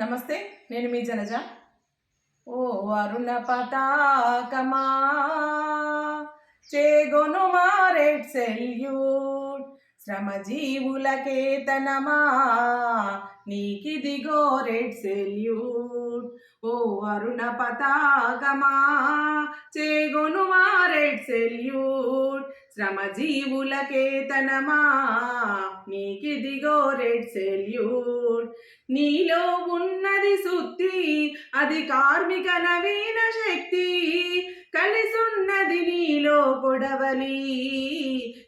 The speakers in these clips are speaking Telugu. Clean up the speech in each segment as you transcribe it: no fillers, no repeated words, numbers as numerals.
నమస్తే, నేను మీ జనజ. ఓ అరుణ పతాకమా చేగొను రెడ్ సెల్యూట్, శ్రమజీవుల కేతనమా నీకిదిగో రెడ్ సెల్యూట్. ఓ అరుణ పతాకమా చేగొను రెడ్ సెల్యూట్, శ్రమజీవుల కేతనమా నీకిదిగో రెడ్ సెల్యూట్. నీలో ఉన్నది శుద్ధి, అది కార్మిక నవీన శక్తి, కలిసున్నది నీలో కొడవలి,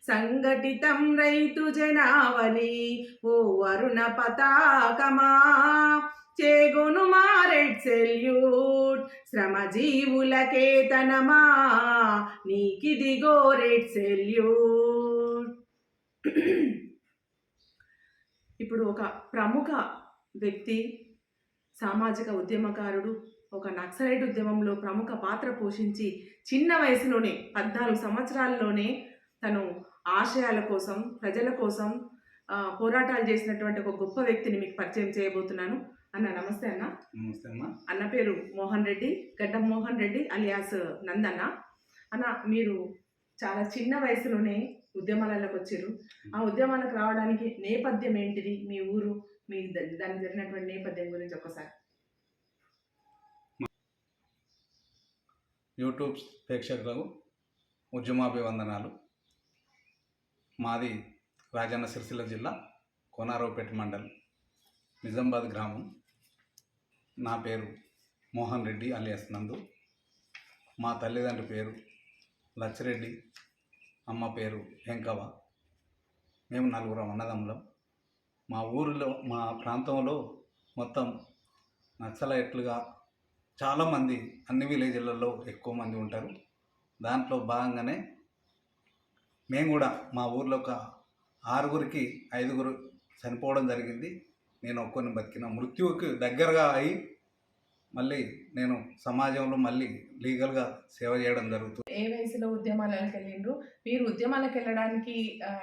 సంఘటితం రైతు జనావలి. ఓ అరుణ పతాకమా చేగొను రెడ్ సెల్యూట్, శ్రమజీవుల కేతనమా నీకిదిగో రెడ్ సెల్యూట్. ఇప్పుడు ఒక ప్రముఖ వ్యక్తి, సామాజిక ఉద్యమకారుడు, ఒక నక్సలైట్ ఉద్యమంలో ప్రముఖ పాత్ర పోషించి చిన్న వయసులోనే 14 సంవత్సరాల్లోనే తను ఆశయాల కోసం, ప్రజల కోసం పోరాటాలు చేసినటువంటి ఒక గొప్ప వ్యక్తిని మీకు పరిచయం చేయబోతున్నాను. అన్న నమస్తే. అన్న నమస్తే అమ్మ. అన్న పేరు మోహన్ రెడ్డి, గడ్డం మోహన్ రెడ్డి అలియాస్ నందన్న. అన్న, మీరు చాలా చిన్న వయసులోనే ఉద్యమాలకు వచ్చారు. ఆ ఉద్యమాలకు రావడానికి నేపథ్యం ఏంటిది? మీ ఊరు, మీ దానికి జరిగినటువంటి నేపథ్యం గురించి ఒకసారి. యూట్యూబ్ ప్రేక్షకులకు ఉద్యమాభివందనాలు. మాది రాజన్న సిరిసిల్ల జిల్లా కోనారావుపేట మండలం నిజామాబాద్ గ్రామం. నా పేరు మోహన్ రెడ్డి అలియాస్ నందు. మా తల్లిదండ్రుల పేరు లచ్చిరెడ్డి, అమ్మ పేరు వెంకవ్వ. మేము 4 అన్నదమ్ములం. మా ఊరిలో, మా ప్రాంతంలో మొత్తం నక్సలైట్లుగా చాలామంది అన్ని విలేజ్లలో ఎక్కువ మంది ఉంటారు. దాంట్లో భాగంగానే మేము కూడా మా ఊర్లో ఒక 6గురికి 5గురు చనిపోవడం జరిగింది. నేను ఒక్కరిని బతికిన. మృత్యువుకి దగ్గరగా అయి మళ్ళీ నేను సమాజంలో మళ్ళీ లీగల్గా సేవ చేయడం జరుగుతుంది. ఏ వయసులో ఉద్యమాలకు వెళ్ళిండ్రు? మీరు ఉద్యమాలకు వెళ్ళడానికి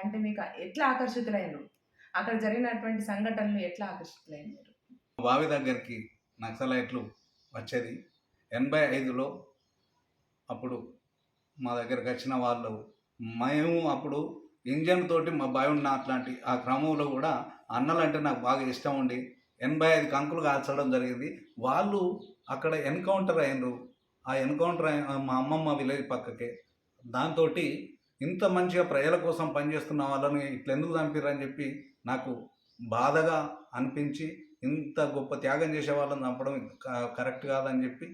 అంటే మీకు ఎట్లా ఆకర్షితులైనరు? అక్కడ జరిగినటువంటి సంఘటనలు ఎట్లా ఆకర్షితులైనారు? బావి దగ్గరికి నక్సలైట్లు వచ్చేది 85లో. అప్పుడు మా దగ్గరకు వచ్చిన వాళ్ళు, మేము అప్పుడు ఇంజన్ తోటి మా బావి ఉన్న అట్లాంటి ఆ క్రమంలో కూడా అన్నలంటే నాకు బాగా ఇష్టం ఉండి 85 కంకులు కాల్చడం జరిగింది. వాళ్ళు అక్కడ ఎన్కౌంటర్ అయినరు. ఆ ఎన్కౌంటర్ మా అమ్మమ్మ విలేజ్ పక్కకే. దాంతో ఇంత మంచిగా ప్రజల కోసం పనిచేస్తున్న వాళ్ళని ఇట్లా ఎందుకు చంపిరని చెప్పి నాకు బాధగా అనిపించి, ఇంత గొప్ప త్యాగం చేసే వాళ్ళని చంపడం కరెక్ట్ కాదని చెప్పి.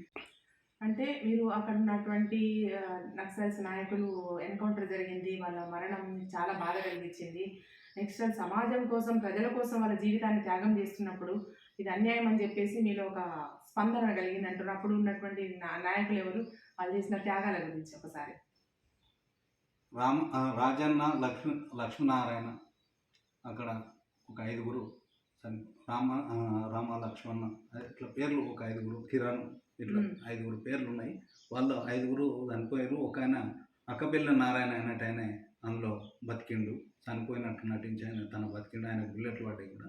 అంటే మీరు అక్కడ ఉన్నటువంటి నక్సల్స్ నాయకులు ఎన్కౌంటర్ జరిగింది, వాళ్ళ మరణం చాలా బాధ కలిగించింది. నెక్స్ట్ సమాజం కోసం, ప్రజల కోసం వాళ్ళ జీవితాన్ని త్యాగం చేస్తున్నప్పుడు ఇది అన్యాయం అని చెప్పేసి మీలో ఒక స్పందన కలిగింది అంటారు. అప్పుడు ఉన్నటువంటి నాయకులు ఎవరు? వాళ్ళు చేసిన త్యాగాల గురించి ఒకసారి. రాజన్న, లక్ష్మీనారాయణ, అక్కడ ఒక 5గురు రామ లక్ష్మణ ఇట్లా పేర్లు, ఒక 5గురు, కిరణ్, ఇట్లా 5గురు పేర్లు ఉన్నాయి. వాళ్ళు 5గురు చనిపోయారు. ఒక ఆయన అక్కపెల్లి నారాయణ అన్నట్టు ఆయన అందులో బతికిండు. చనిపోయినట్టు నటించి ఆయన తన బతికిండు. ఆయన బుల్లెట్లు పడ్డాయి కూడా.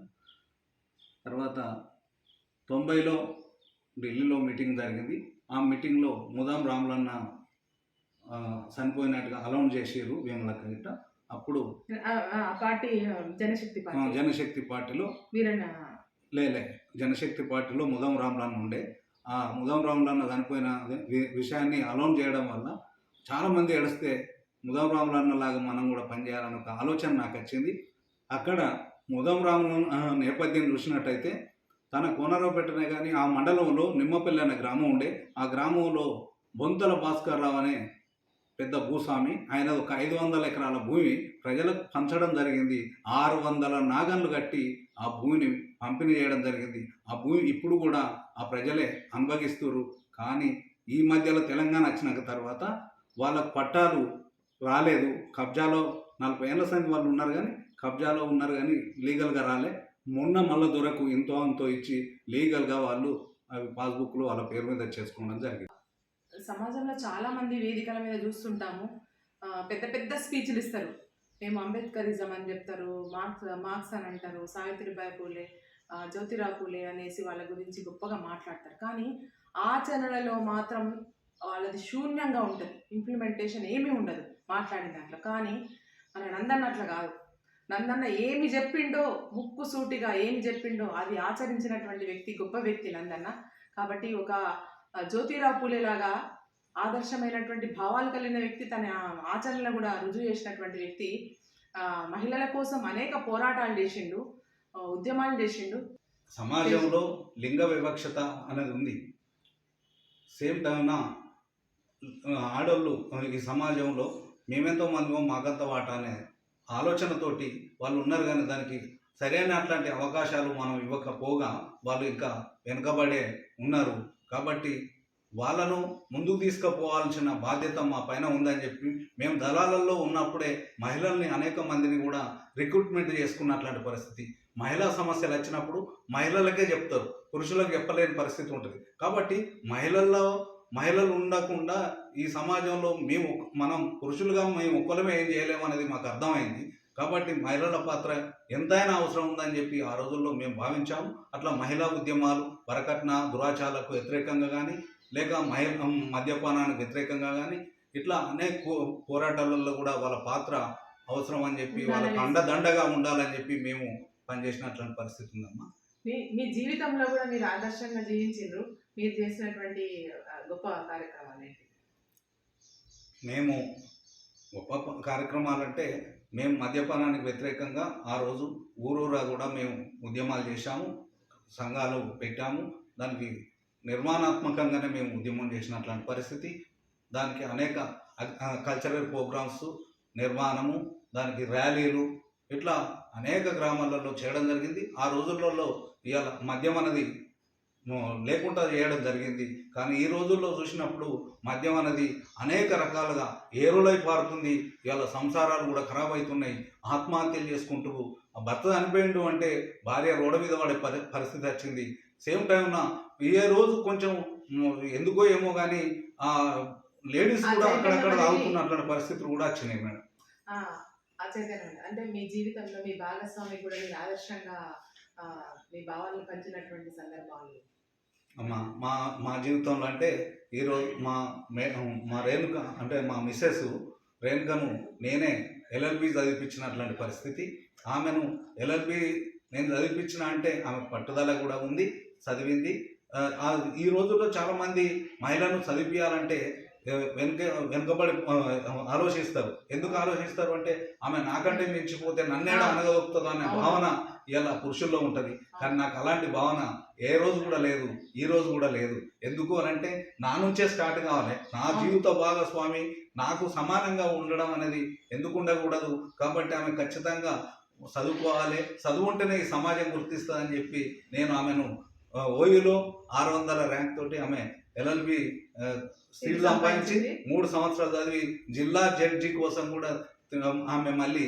తర్వాత 90లో ఢిల్లీలో మీటింగ్ జరిగింది. ఆ మీటింగ్లో ముదాం రాములన్న చనిపోయినట్టుగా అనౌన్స్ చేసారు వేములక్క గిట్ట. అప్పుడు పార్టీ జనశక్తి పార్టీలో జనశక్తి పార్టీలో ముదాం రాములన్న ఉండే. ఆ ముదాం రాములన్న చనిపోయిన విషయాన్ని అనౌన్స్ చేయడం వల్ల చాలామంది ఏడిస్తే ముదాం రాములన్న లాగా మనం కూడా పనిచేయాలన్న ఒక ఆలోచన నాకు వచ్చింది. అక్కడ ముదాం రాములన్న నేపథ్యం చూసినట్టయితే తన కోనరావుపేటనే కానీ ఆ మండలంలో నిమ్మపల్లి అనే గ్రామం ఉండే. ఆ గ్రామంలో బొంతల భాస్కర్ రావు అనే పెద్ద భూస్వామి, ఆయన ఒక 500 ఎకరాల భూమి ప్రజలకు పంచడం జరిగింది. 600 నాగన్లు కట్టి ఆ భూమిని పంపిణీ చేయడం జరిగింది. ఆ భూమి ఇప్పుడు కూడా ఆ ప్రజలే అనుభవిస్తున్నారు. కానీ ఈ మధ్యలో తెలంగాణ వచ్చినాక తర్వాత వాళ్ళకు పట్టాలు రాలేదు. కబ్జాలో 40 ఏళ్ళ సంది వాళ్ళు ఉన్నారు, కానీ కబ్జాలో ఉన్నారు, కానీ లీగల్గా రాలే. మొన్న మళ్ళీ దొరకు ఇంతో అంతో ఇచ్చి లీగల్గా వాళ్ళు అవి పాస్బుక్లు వాళ్ళ పేరు మీద చేసుకోవడం జరిగింది. సమాజంలో చాలామంది వేదికల మీద చూస్తుంటాము, పెద్ద పెద్ద స్పీచ్లు ఇస్తారు. మేము అంబేద్కరిజం అని చెప్తారు, మార్క్స్ అని అంటారు, సావిత్రిబాయి పూలే, జ్యోతిరావు పూలే అనేసి వాళ్ళ గురించి గొప్పగా మాట్లాడతారు. కానీ ఆచరణలో మాత్రం వాళ్ళది శూన్యంగా ఉంటుంది. ఇంప్లిమెంటేషన్ ఏమీ ఉండదు మాట్లాడిన దాంట్లో. కానీ మన నందన్న అట్లా కాదు. నందన్న ఏమి చెప్పిండో, ముక్కు సూటిగా ఏమి చెప్పిండో అది ఆచరించినటువంటి వ్యక్తి, గొప్ప వ్యక్తి నందన్న. కాబట్టి ఒక జ్యోతిరావు పూలే లాగా ఆదర్శమైనటువంటి భావాలు కలిగిన వ్యక్తి, తన ఆచరణలో కూడా రుజువు చేసినటువంటి వ్యక్తి. మహిళల కోసం అనేక పోరాటాలు చేసిండు, ఉద్యమాలు చేసిండు. సమాజంలో లింగ వివక్షత అనేది ఉంది. సేమ్ టైమ్న ఆడోళ్ళు ఈ సమాజంలో మేమెంతో మందిమో మాకంత వాటా అనే ఆలోచనతోటి వాళ్ళు ఉన్నారు. కానీ దానికి సరైన అట్లాంటి అవకాశాలు మనం ఇవ్వకపోగా వాళ్ళు ఇంకా వెనుకబడే ఉన్నారు. కాబట్టి వాళ్ళను ముందుకు తీసుకుపోవాల్సిన బాధ్యత మా పైన ఉందని చెప్పి మేము దళాలలో ఉన్నప్పుడే మహిళల్ని అనేక మందిని కూడా రిక్రూట్మెంట్ చేసుకున్నట్లాంటి పరిస్థితి. మహిళా సమస్యలు వచ్చినప్పుడు మహిళలకే చెప్తారు, పురుషులకు చెప్పలేని పరిస్థితి ఉంటుంది. కాబట్టి మహిళలు ఉండకుండా ఈ సమాజంలో మనం పురుషులుగా మేము ఒక్కలమే ఏం చేయలేము అనేది మాకు అర్థమైంది. కాబట్టి మహిళల పాత్ర ఎంతైనా అవసరం ఉందని చెప్పి ఆ రోజుల్లో మేము భావించాము. అట్లా మహిళా ఉద్యమాలు, వరకట్న దురాచారాలకు వ్యతిరేకంగా కానీ, లేక మద్యపానానికి వ్యతిరేకంగా కానీ, ఇట్లా అనేక పోరాటాలలో కూడా వాళ్ళ పాత్ర అవసరం అని చెప్పి వాళ్ళకి అండదండగా ఉండాలని చెప్పి మేము పనిచేసినట్లాంటి పరిస్థితి ఉందమ్మా. మీ జీవితంలో కూడా మీరు ఆదర్శంగా జీవించారు. మీరు చేసినటువంటి గొప్ప కార్యక్రమాలు ఏంటి? మేము గొప్ప కార్యక్రమాలంటే మేము మద్యపానానికి వ్యతిరేకంగా ఆ రోజు ఊరూరా కూడా మేము ఉద్యమాలు చేశాము, సంఘాలు పెట్టాము. దానికి నిర్మాణాత్మకంగానే మేము ఉద్యమం చేసినట్లాంటి పరిస్థితి. దానికి అనేక కల్చరల్ ప్రోగ్రామ్స్ నిర్మాణము, దానికి ర్యాలీలు, ఇట్లా అనేక గ్రామాలలో చేయడం జరిగింది. ఆ రోజులలో ఇవాళ మద్యం అనేది లేకుండా చేయడం జరిగింది. కానీ ఈ రోజుల్లో చూసినప్పుడు మద్యం అనేది అనేక రకాలుగా ఏరులై పారుతుంది. ఇవాళ సంసారాలు కూడా ఖరాబ్ అవుతున్నాయి. ఆత్మహత్యలు చేసుకుంటూ భర్త చనిపోయిండు అంటే భార్య రోడ్డు మీద పడే పరిస్థితి వచ్చింది. సేమ్ టైంన ఏ రోజు కొంచెం ఎందుకో ఏమో కానీ లేడీస్ కూడా అక్కడక్కడ తాగుతున్నటువంటి పరిస్థితులు కూడా వచ్చినాయి మేడం. అంటే మీ జీవితంలో మీ భాగస్వామి కూడా మీరు ఆదర్శంగా మీ భావాలను పంచినటువంటి సందర్భాలు అమ్మా మా జీవితంలో అంటే ఈరోజు మా రేణుక అంటే మా మిస్సెస్ రేణుకను నేనే ఎల్ఎల్బి చదివించినట్లాంటి పరిస్థితి. ఆమెను ఎల్ఎల్బి నేను చదివించిన అంటే ఆమె పట్టుదల కూడా ఉంది, చదివింది. ఈ రోజుల్లో చాలామంది మహిళలను చదివించాలంటే వెనుకబడి ఆలోచిస్తారు. ఎందుకు ఆలోచిస్తారు అంటే ఆమె నాకంటే మించిపోతే నన్నేడా అనగలుగుతుందో అనే భావన ఇలా పురుషుల్లో ఉంటుంది. కానీ నాకు అలాంటి భావన ఏ రోజు కూడా లేదు, ఈ రోజు కూడా లేదు. ఎందుకు అని అంటే నా నుంచే స్టార్ట్ కావాలి. నా జీవిత భాగస్వామి నాకు సమానంగా ఉండడం అనేది ఎందుకు ఉండకూడదు. కాబట్టి ఆమె ఖచ్చితంగా చదువుకోవాలి, చదువుంటేనే ఈ సమాజం గుర్తిస్తుందని చెప్పి నేను ఆమెను ఓయూలో 600 ర్యాంక్ తోటి ఆమె ఎల్ఎల్బి సీట్ సంపాదించి 3 సంవత్సరాలు చదివి జిల్లా జడ్జి కోసం కూడా ఆమె మళ్ళీ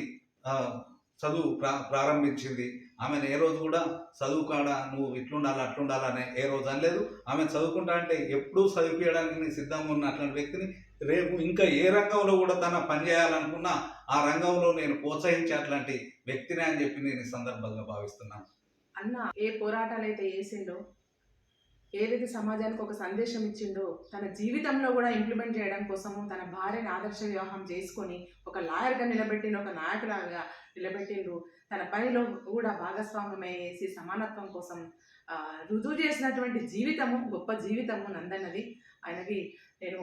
చదువు ప్రారంభించింది. ఆమెను ఏ రోజు కూడా చదువు కాడ నువ్వు ఇట్లుండాలి అట్లుండాలనే ఏ రోజు అనలేదు. ఆమె చదువుకుంటా అంటే ఎప్పుడూ చదివించడానికి నేను సిద్ధంగా ఉన్న అట్లాంటి వ్యక్తిని. రేపు ఇంకా ఏ రంగంలో కూడా తన పనిచేయాలనుకున్నా ఆ రంగంలో నేను ప్రోత్సహించే అట్లాంటి వ్యక్తినే అని చెప్పి నేను ఈ సందర్భంగా భావిస్తున్నాను. అన్న ఏ పోరాటాలు అయితే చేసిండో, ఏదైతే సమాజానికి ఒక సందేశం ఇచ్చిండో, తన జీవితంలో కూడా ఇంప్లిమెంట్ చేయడం కోసము తన భార్యని ఆదర్శ వివాహం చేసుకొని ఒక లాయర్గా నిలబెట్టిండు, ఒక నాయకురాలుగా నిలబెట్టిండు. తన పనిలో కూడా భాగస్వామ్యమయ్యేసి సమానత్వం కోసం రుజువు చేసినటువంటి జీవితము, గొప్ప జీవితము నందన్నది. ఆయనకి నేను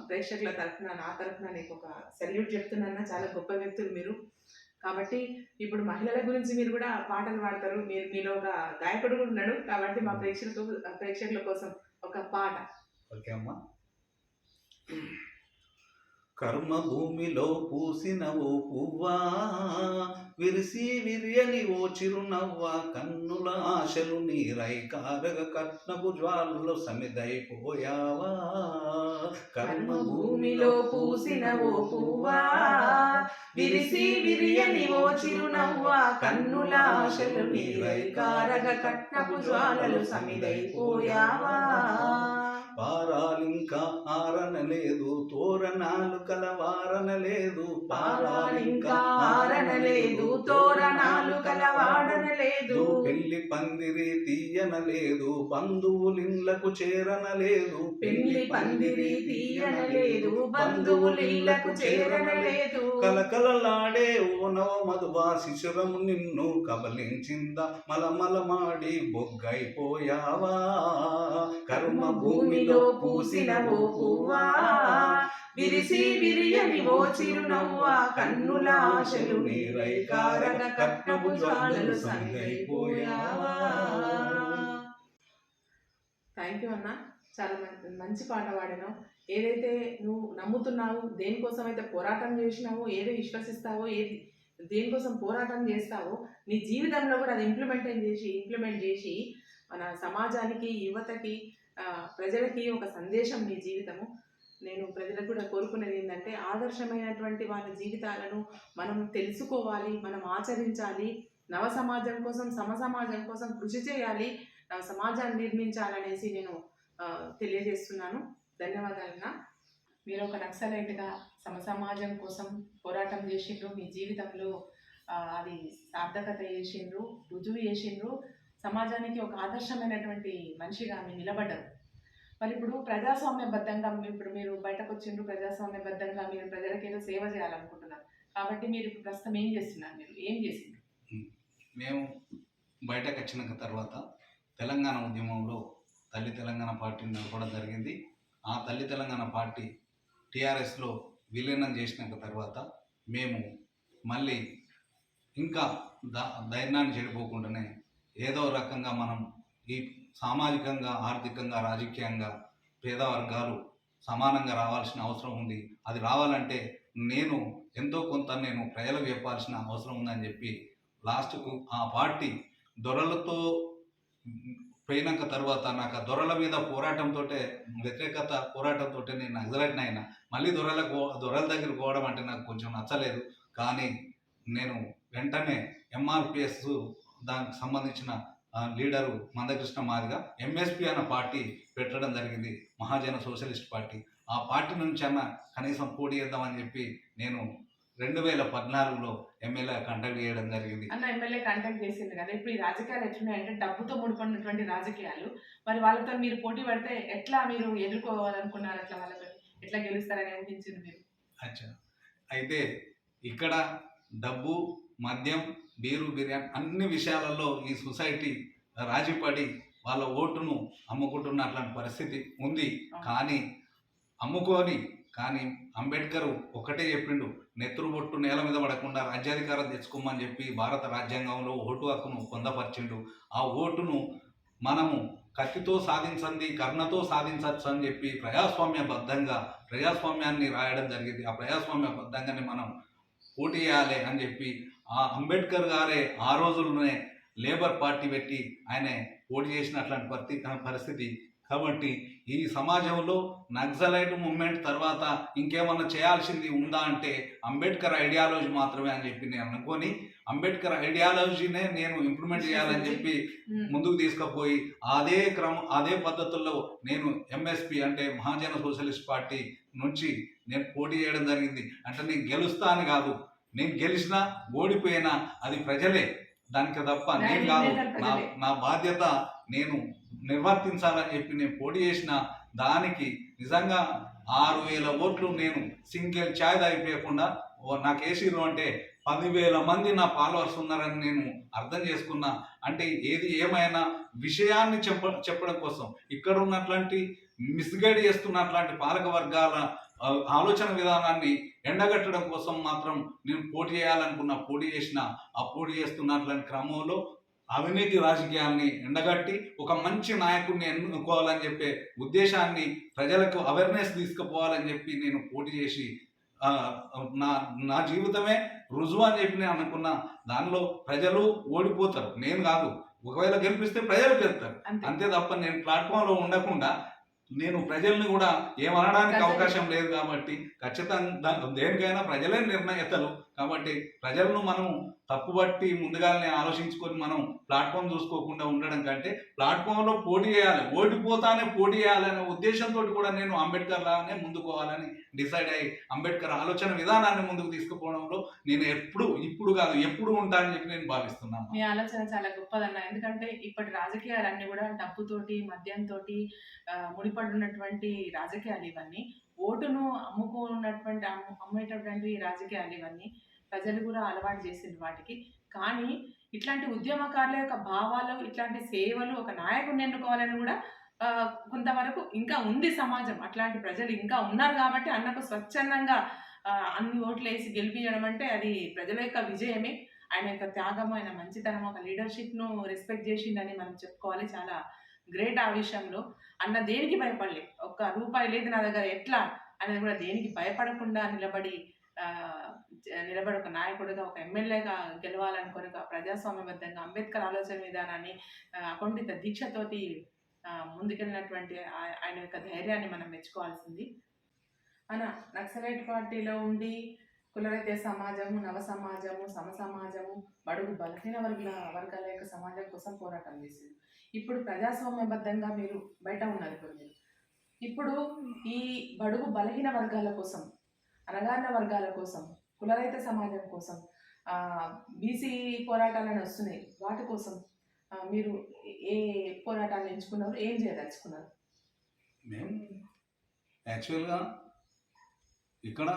ప్రేక్షకుల తరఫున, నా తరఫున నీకు ఒక సెల్యూట్ చెప్తున్నాను. చాలా గొప్ప వ్యక్తులు మీరు. కాబట్టి ఇప్పుడు మహిళల గురించి మీరు కూడా పాటలు పాడతారు. మీలో ఒక గాయకుడు కూడా ఉన్నాడు. కాబట్టి మా ప్రేక్షకుల కోసం ఒక పాట. ఓకే అమ్మా. కర్మ భూమిలో పూసిన ఓ పువ్వా, విరిసి విరియని ఓ చిరునవ్వా, కన్నుల ఆశలు నీరై కారగ కట్నపు జ్వాలలో సమిదైపోయావా. కర్మ భూమిలో పూసిన ఓ పువ్వా, విరిసి విరియని ఓ చిరునవ్వ కన్నుల ఆశలు నీరై కారగ కట్నపు జ్వాలలు సమిదైపోయావా. పారాలింకా ఆరనలేదు తోరణాలు కలవారనలేదు, పారాలింకా ఆరనలేదు తోరణాలు కలవాడనలేదు, పెళ్లి పందిరి తీయనలేదు బంధువులిళ్లకు చేరనలేదు, పెళ్లి పందిరి తీయనలేదు బంధువులిళ్లకు చేరనలేదు, కలకలలాడే ఓ నవ మధువా శిశురము నిన్ను కబలించిందా మలమలమాడి బొగ్గైపోయావా. కర్మ భూమిలో పూసిన ఓ పువ్వా విరిసి విరియని ఓ చిరునవ్వ కన్నుల ఆశలు నీరై కారగ కట్నపు జ్వాలలు సమిదైపోయావా. థ్యాంక్ యూ అన్న, చాలా మంచి పాట పాడినావు. ఏదైతే నువ్వు నమ్ముతున్నావు, దేనికోసం అయితే పోరాటం చేసినావో, ఏది విశ్వసిస్తావో, ఏది దేనికోసం పోరాటం చేస్తావో నీ జీవితంలో కూడా అది ఇంప్లిమెంట్ చేసి మన సమాజానికి, యువతకి, ప్రజలకి ఒక సందేశం నీ జీవితము. నేను ప్రజలకు కూడా కోరుకునేది ఏంటంటే ఆదర్శమైనటువంటి వాళ్ళ జీవితాలను మనం తెలుసుకోవాలి, మనం ఆచరించాలి, నవ సమాజం కోసం, సమాజం కోసం కృషి చేయాలి, నవ సమాజాన్ని నిర్మించాలనేసి నేను తెలియజేస్తున్నాను. ధన్యవాదాలన్నా. మీరు ఒక నక్సలైట్గా సమాజం కోసం పోరాటం చేసిండ్రు, మీ జీవితంలో అది సార్థకత చేసిండ్రు, రుజువు చేసిండ్రు, సమాజానికి ఒక ఆదర్శమైనటువంటి మనిషిగా మీరు నిలబడ్డారు. మరి ఇప్పుడు ప్రజాస్వామ్యబద్ధంగా మీరు బయటకు వచ్చిండ్రు, ప్రజాస్వామ్యబద్ధంగా మీరు ప్రజలకు ఏదో సేవ చేయాలనుకుంటున్నారు. కాబట్టి మీరు ఇప్పుడు ప్రస్తుతం ఏం చేస్తున్నారు, మీరు ఏం చేసిండ్రు? మేము బయటకు వచ్చిన తర్వాత తెలంగాణ ఉద్యమంలో తల్లి తెలంగాణ పార్టీని నడపడం జరిగింది. ఆ తల్లి తెలంగాణ పార్టీ టీఆర్ఎస్లో విలీనం చేసిన తర్వాత మేము మళ్ళీ ఇంకా ధైర్యాన్ని చెడిపోకుండానే ఏదో రకంగా మనం ఈ సామాజికంగా, ఆర్థికంగా, రాజకీయంగా పేద వర్గాలు సమానంగా రావాల్సిన అవసరం ఉంది. అది రావాలంటే నేను ఎంతో కొంత నేను ప్రజలకు చెప్పాల్సిన అవసరం ఉందని చెప్పి లాస్ట్కు ఆ పార్టీ దొరలతో పోయినాక తర్వాత నాకు ఆ దొరల మీద వ్యతిరేకత పోరాటంతో నేను నక్సలైట్ని అయినా. మళ్ళీ దొరల దగ్గరికి పోవడం అంటే నాకు కొంచెం నచ్చలేదు. కానీ నేను వెంటనే ఎంఆర్పిఎస్ దానికి సంబంధించిన లీడరు మందకృష్ణ మాదిగ ఎంఎస్పి అన్న పార్టీ పెట్టడం జరిగింది, మహాజన సోషలిస్ట్ పార్టీ. ఆ పార్టీ నుంచి అన్న కనీసం పోటీ చేద్దామని చెప్పి నేను 2014లో ఎమ్మెల్యే కంటెక్ట్ చేయడం జరిగింది. అన్న ఎమ్మెల్యే కంటెక్ట్ చేసింది కదా. ఇప్పుడు ఈ రాజకీయాలు ఎట్లున్నాయంటే డబ్బుతో ముడిపడినటువంటి రాజకీయాలు. మరి వాళ్ళతో మీరు పోటీ పడితే ఎట్లా మీరు ఎదుర్కోవాలనుకున్నారు? అట్లా వాళ్ళతో ఎట్లా గెలుస్తారని ఊహించింది మీరు? అచ్చా, అయితే ఇక్కడ డబ్బు, మద్యం, బీరు, బిర్యానీ అన్ని విషయాలలో ఈ సొసైటీ రాజీపడి వాళ్ళ ఓటును అమ్ముకుంటున్నట్లాంటి పరిస్థితి ఉంది. కానీ అంబేద్కర్ ఒకటే చెప్పిండు, నెత్తురుబొట్టు నేల మీద పడకుండా రాజ్యాధికారం తెచ్చుకోమని చెప్పి భారత రాజ్యాంగంలో ఓటు హక్కును పొందపరిచిండు. ఆ ఓటును మనము కత్తితో సాధించండి, కర్ణతో సాధించవచ్చు అని చెప్పి ప్రజాస్వామ్యాన్ని రాయడం జరిగింది. ఆ ప్రజాస్వామ్యబద్ధంగానే మనం పోటీ చేయాలి అని చెప్పి ఆ అంబేద్కర్ గారే ఆ రోజుల్లోనే లేబర్ పార్టీ పెట్టి ఆయన పోటీ చేసినట్లాంటి పరిస్థితి. కాబట్టి ఈ సమాజంలో నక్సలైట్ మూమెంట్ తర్వాత ఇంకేమన్నా చేయాల్సింది ఉందా అంటే అంబేద్కర్ ఐడియాలజీ మాత్రమే అని చెప్పి నేను అనుకొని అంబేద్కర్ ఐడియాలజీనే నేను ఇంప్లిమెంట్ చేయాలని చెప్పి ముందుకు తీసుకుపోయి అదే పద్ధతుల్లో నేను ఎంఎస్పి అంటే మహాజన సోషలిస్ట్ పార్టీ నుంచి నేను పోటీ చేయడం జరిగింది. అంటే నేను గెలుస్తా అని కాదు, నేను గెలిచినా ఓడిపోయినా అది ప్రజలే, దానికి తప్ప నేను కాదు. నా బాధ్యత నేను నిర్వర్తించాలని చెప్పి నేను పోటీ చేసిన దానికి నిజంగా 6,000 ఓట్లు నేను సింగిల్ ఛాయ్ అయిపోయకుండా నాకు వేసిర్రు అంటే 10,000 మంది నా ఫాలోవర్స్ ఉన్నారని నేను అర్థం చేసుకున్నా. అంటే ఏది ఏమైనా విషయాన్ని చెప్పడం కోసం ఇక్కడ ఉన్నట్లాంటి మిస్గైడ్ చేస్తున్నట్లాంటి పాలక వర్గాల ఆలోచన విధానాన్ని ఎండగట్టడం కోసం మాత్రం నేను పోటీ చేసిన ఆ పోటీ చేస్తున్నట్లాంటి క్రమంలో అవినీతి రాజకీయాల్ని ఎండగట్టి ఒక మంచి నాయకుడిని ఎన్నుకోవాలని చెప్పే ఉద్దేశాన్ని ప్రజలకు అవేర్నెస్ తీసుకుపోవాలని చెప్పి నేను పోటీ చేసి నా జీవితమే రుజువు అని చెప్పి నేను అనుకున్నా. దానిలో ప్రజలు ఓడిపోతారు, నేను కాదు. ఒకవేళ గెలిపిస్తే ప్రజలు గెలుస్తారు, అంతే తప్ప నేను ప్లాట్ఫామ్లో ఉండకుండా నేను ప్రజల్ని కూడా ఏమనడానికి ప్రజలు- అవకాశం లేదు కాబట్టి ఖచ్చితంగా దేనికైనా ప్రజలే నిర్ణేతలు కాబట్టి ప్రజలను మనం తప్పుబట్టి ముందుగానే ఆలోచించుకొని మనం ప్లాట్ఫామ్ చూసుకోకుండా ఉండడం కంటే ప్లాట్ఫామ్లో పోటీ చేయాలి, ఓడిపోతానే పోటీ చేయాలనే ఉద్దేశంతో కూడా నేను అంబేద్కర్ లాగానే ముందుకోవాలని డిసైడ్ అయ్యి అంబేద్కర్ ఆలోచన విధానాన్ని ముందుకు తీసుకుపోవడంలో నేను ఇప్పుడు కాదు ఎప్పుడు ఉంటానని చెప్పి నేను భావిస్తున్నాను. మీ ఆలోచన చాలా గొప్పదన్న. ఎందుకంటే ఇప్పటి రాజకీయాలన్నీ కూడా డబ్బుతోటి మద్యంతో ముడిపడి ఉన్నటువంటి రాజకీయాలు ఇవన్నీ. ఓటును అమ్మేటటువంటి రాజకీయాలు ఇవన్నీ. ప్రజలు కూడా అలవాటు చేసింది వాటికి. కానీ ఇట్లాంటి ఉద్యమకారుల యొక్క భావాలు, ఇట్లాంటి సేవలు, ఒక నాయకుడిని ఎన్నుకోవాలని కూడా కొంతవరకు ఇంకా ఉంది సమాజం. అట్లాంటి ప్రజలు ఇంకా ఉన్నారు కాబట్టి అన్నకు స్వచ్ఛందంగా అన్ని ఓట్లు వేసి గెలిపించడం అంటే అది ప్రజల యొక్క విజయమే. ఆయన యొక్క త్యాగం, ఆయన మంచితనం, ఒక లీడర్షిప్ను రెస్పెక్ట్ చేసిందని మనం చెప్పుకోవాలి. చాలా గ్రేట్ ఆ విషయంలో. అన్న దేనికి భయపడలే, ఒక్క రూపాయి లేదు నా దగ్గర ఎట్లా అనేది కూడా దేనికి భయపడకుండా నిలబడి ఒక నాయకుడిగా, ఒక ఎమ్మెల్యేగా గెలవాలనుకుని ప్రజాస్వామ్యబద్ధంగా అంబేద్కర్ ఆలోచన విధానాన్ని అకుంఠిత దీక్షతోటి ముందుకెళ్ళినటువంటి ఆయన యొక్క ధైర్యాన్ని మనం మెచ్చుకోవాల్సింది. అన్న నక్సలైట్ పార్టీలో ఉండి కులరైతే సమాజము, నవ సమాజము, సమ సమాజము, బడుగు బలహీన వర్గాల యొక్క సమాజం కోసం పోరాటం చేసింది. ఇప్పుడు ప్రజాస్వామ్యబద్ధంగా మీరు బయట ఉన్నారు. ఇప్పుడు ఈ బడుగు బలహీన వర్గాల కోసం, అనగారిన వర్గాల కోసం, కులరైత సమాజం కోసం, బీసీ పోరాటాలను వస్తున్నాయి, వాటి కోసం మీరు ఏ పోరాటాన్ని ఎంచుకున్నారు, ఏం చేయదలుచుకున్నారు? మేము యాక్చువల్గా ఇక్కడ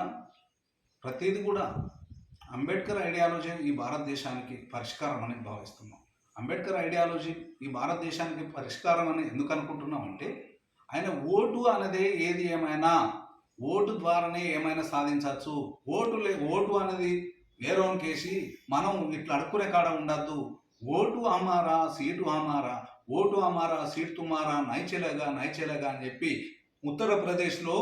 ప్రతిదీ కూడా అంబేద్కర్ ఐడియాలజీ ఈ భారతదేశానికి పరిష్కారం అని భావిస్తున్నాం. అంబేద్కర్ ఐడియాలజీ ఈ భారతదేశానికి పరిష్కారం అని ఎందుకు అనుకుంటున్నాం అంటే, ఆయన ఓటు అనేది ఏది ఏమైనా ఓటు ద్వారానే ఏమైనా సాధించవచ్చు. ఓటు అనేది వేరేకేసి మనం ఇట్లా అడుక్కునే కాడ ఉండద్దు. ఓటు హమారా సీటు హమారా, ఓటు హమారా సీట్ తుమారా, నైచెలగా అని చెప్పి ఉత్తరప్రదేశ్లో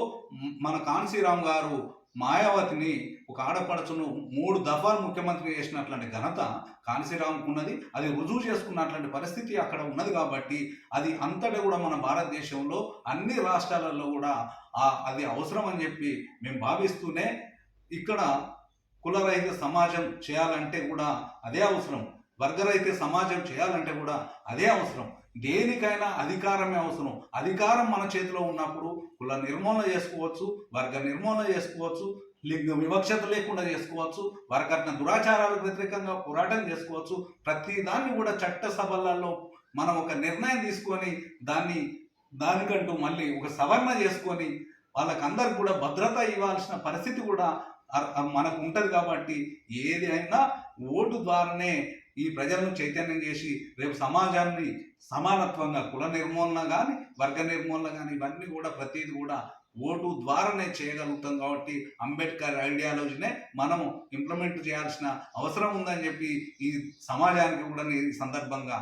మన కాన్సీరామ్ గారు మాయావతిని, ఒక ఆడపడుచును 3 దఫాలు ముఖ్యమంత్రి చేసినట్లాంటి ఘనత కాన్సీరామ్కు ఉన్నది. అది రుజువు చేసుకున్నట్లాంటి పరిస్థితి అక్కడ ఉన్నది కాబట్టి అది అంతటా కూడా మన భారతదేశంలో అన్ని రాష్ట్రాలలో కూడా అది అవసరం అని చెప్పి మేము భావిస్తూనే, ఇక్కడ కులరహిత సమాజం చేయాలంటే కూడా అదే అవసరం, వర్గరహిత సమాజం చేయాలంటే కూడా అదే అవసరం. దేనికైనా అధికారమే అవసరం. అధికారం మన చేతిలో ఉన్నప్పుడు కుల నిర్మూలన చేసుకోవచ్చు, వర్గ నిర్మూలన చేసుకోవచ్చు, లింగ వివక్షత లేకుండా చేసుకోవచ్చు, వర్గజ్ఞ దురాచారాలకు వ్యతిరేకంగా పోరాటం చేసుకోవచ్చు. ప్రతి దాన్ని కూడా చట్టసభలలో మనం ఒక నిర్ణయం తీసుకొని దానికంటూ మళ్ళీ ఒక సవరణ చేసుకొని వాళ్ళకందరికి కూడా భద్రత ఇవ్వాల్సిన పరిస్థితి కూడా మనకు ఉంటుంది. కాబట్టి ఏది అయినా ఓటు ద్వారానే ఈ ప్రజలను చైతన్యం చేసి రేపు సమాజాన్ని సమానత్వంగా కుల నిర్మూలన కానీ, వర్గ నిర్మూలన కానీ, ఇవన్నీ కూడా ప్రతిదీ కూడా ఓటు ద్వారానే చేయగలుగుతాం. కాబట్టి అంబేద్కర్ ఐడియాలజీనే మనం ఇంప్లిమెంట్ చేయాల్సిన అవసరం ఉందని చెప్పి ఈ సమాజానికి కూడా ఈ సందర్భంగా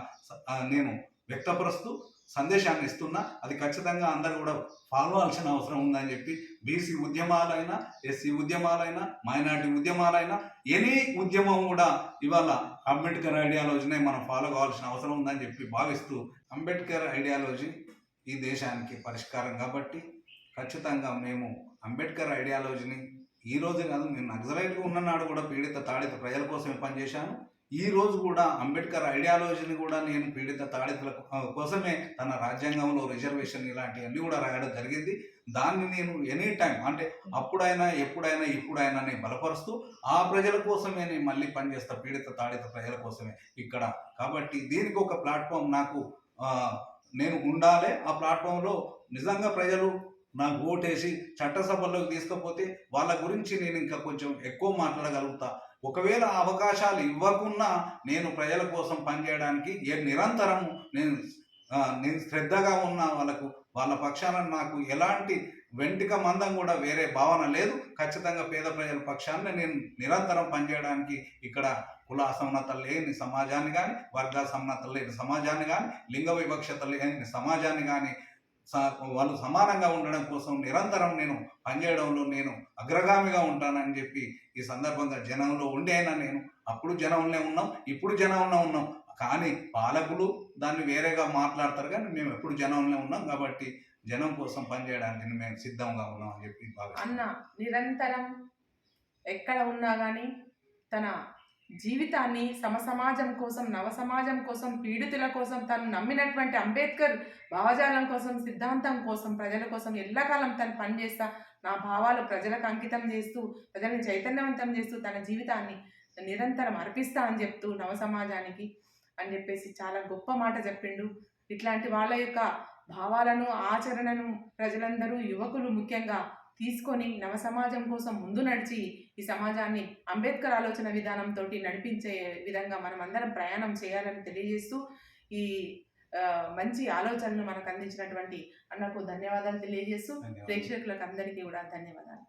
నేను వ్యక్తపరుస్తూ సందేశాన్ని ఇస్తున్నా. అది ఖచ్చితంగా అందరూ కూడా ఫాలో అవ్వాల్సిన అవసరం ఉందని చెప్పి, బీసీ ఉద్యమాలైనా, ఎస్సీ ఉద్యమాలైనా, మైనార్టీ ఉద్యమాలైనా, ఎనీ ఉద్యమం కూడా ఇవాళ అంబేద్కర్ ఐడియాలజీనే మనం ఫాలో కావాల్సిన అవసరం ఉందని చెప్పి భావిస్తూ, అంబేద్కర్ ఐడియాలజీ ఈ దేశానికి పరిష్కారం కాబట్టి ఖచ్చితంగా మేము అంబేద్కర్ ఐడియాలజీని ఈ రోజు కాదు, నేను నక్సలైట్గా ఉన్ననాడు కూడా పీడిత తాడిత ప్రజల కోసమే పనిచేశాను. ఈ రోజు కూడా అంబేద్కర్ ఐడియాలజీని కూడా నేను పీడిత తాడితుల కోసమే తన రాజ్యాంగంలో రిజర్వేషన్ ఇలాంటివన్నీ కూడా రాయడం జరిగింది. దాన్ని నేను ఎనీ టైం, అంటే అప్పుడైనా ఎప్పుడైనా ఇప్పుడైనా నేను బలపరుస్తూ ఆ ప్రజల కోసమే నేను మళ్ళీ పనిచేస్తా, పీడిత తాడిత ప్రజల కోసమే ఇక్కడ. కాబట్టి దీనికి ఒక ప్లాట్ఫామ్ నాకు నేను ఉండాలి. ఆ ప్లాట్ఫామ్లో నిజంగా ప్రజలు నాకు ఓటేసి చట్టసభల్లోకి తీసుకపోతే వాళ్ళ గురించి నేను ఇంకా కొంచెం ఎక్కువ మాట్లాడగలుగుతా. ఒకవేళ అవకాశాలు ఇవ్వకున్నా నేను ప్రజల కోసం పనిచేయడానికి నిరంతరం నేను శ్రద్ధగా ఉన్న వాళ్ళ పక్షాన నాకు ఎలాంటి వెంటిక మందం కూడా వేరే భావన లేదు. ఖచ్చితంగా పేద ప్రజల పక్షాన్ని నేను నిరంతరం పనిచేయడానికి ఇక్కడ కుల అసమానత లేని సమాజాన్ని కానీ, వర్గ అసమానత లేని సమాజాన్ని కానీ, లింగ వివక్షత లేని సమాజాన్ని కానీ వాళ్ళు సమానంగా ఉండడం కోసం నిరంతరం నేను పనిచేయడంలో నేను అగ్రగామిగా ఉంటానని చెప్పి ఈ సందర్భంగా జనంలో ఉండేనా, నేను అప్పుడు జనంలో ఉన్నాం, ఇప్పుడు జనంలో ఉన్నాం. కానీ పాలకులు దాన్ని వేరేగా మాట్లాడతారు, కానీ మేము ఎప్పుడు జనంలో ఉన్నాం. కాబట్టి జనం కోసం పనిచేయడానికి మేము సిద్ధంగా ఉన్నాం అని చెప్పి భావిస్తున్నాం. అన్న నిరంతరం ఎక్కడ ఉన్నా కానీ తన జీవితాన్ని సమాజం కోసం, నవ సమాజం కోసం, పీడితుల కోసం, తను నమ్మినటువంటి అంబేద్కర్ భావజాలం కోసం, సిద్ధాంతం కోసం, ప్రజల కోసం ఎల్లకాలం తను పనిచేస్తా, నా భావాలు ప్రజలకు అంకితం చేస్తూ, ప్రజల్ని చైతన్యవంతం చేస్తూ తన జీవితాన్ని నిరంతరం అర్పిస్తా అని చెప్తూ నవ సమాజానికి అని చెప్పేసి చాలా గొప్ప మాట చెప్పిండు. ఇట్లాంటి వాళ్ళ యొక్క భావాలను, ఆచరణను ప్రజలందరూ, యువకులు ముఖ్యంగా తీసుకొని నవ సమాజం కోసం ముందు నడిచి ఈ సమాజాన్ని అంబేద్కర్ ఆలోచన విధానంతో నడిపించే విధంగా మనం అందరం ప్రయాణం చేయాలని తెలియజేస్తూ ఈ మంచి ఆలోచనలు మనకు అందించినటువంటి అన్నకు ధన్యవాదాలు తెలియజేస్తూ ప్రేక్షకులకు అందరికీ కూడా ధన్యవాదాలు.